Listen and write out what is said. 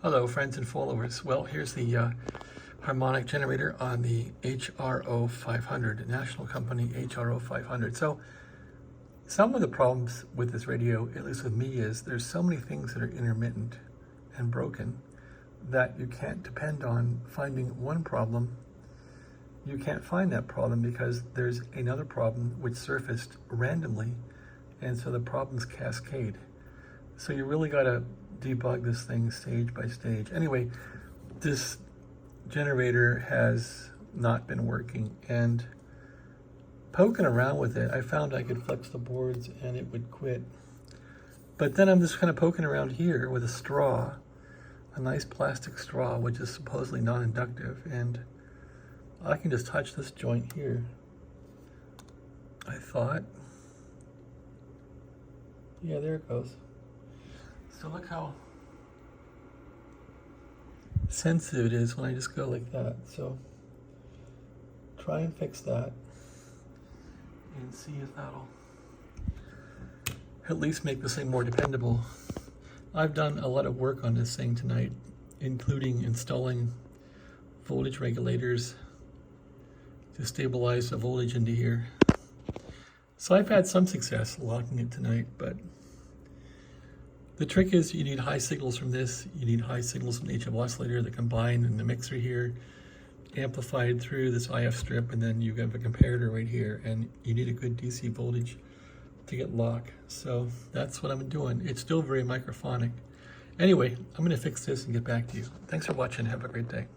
Hello friends and followers. Well, here's the harmonic generator on the HRO 500, national company HRO 500. So some of the problems with this radio, at least with me, is there's so many things that are intermittent and broken that you can't depend on finding one problem. You can't find that problem because there's another problem which surfaced randomly, and so the problems cascade. So you really got to debug this thing stage by stage. Anyway, this generator has not been working, and poking around with it, I found I could flex the boards and it would quit. But then I'm just kind of poking around here with a straw, a nice plastic straw, which is supposedly non-inductive, and I can just touch this joint here. I thought, yeah, there it goes. So look how sensitive it is when I just go like that. So try and fix that and see if that'll at least make this thing more dependable. I've done a lot of work on this thing tonight, including installing voltage regulators to stabilize the voltage into here. So I've had some success locking it tonight, but the trick is you need high signals from this, you need high signals from the HRO oscillator that combine in the mixer here, amplified through this IF strip, and then you have a comparator right here, and you need a good DC voltage to get lock. So that's what I'm doing. It's still very microphonic. Anyway, I'm gonna fix this and get back to you. Thanks for watching, have a great day.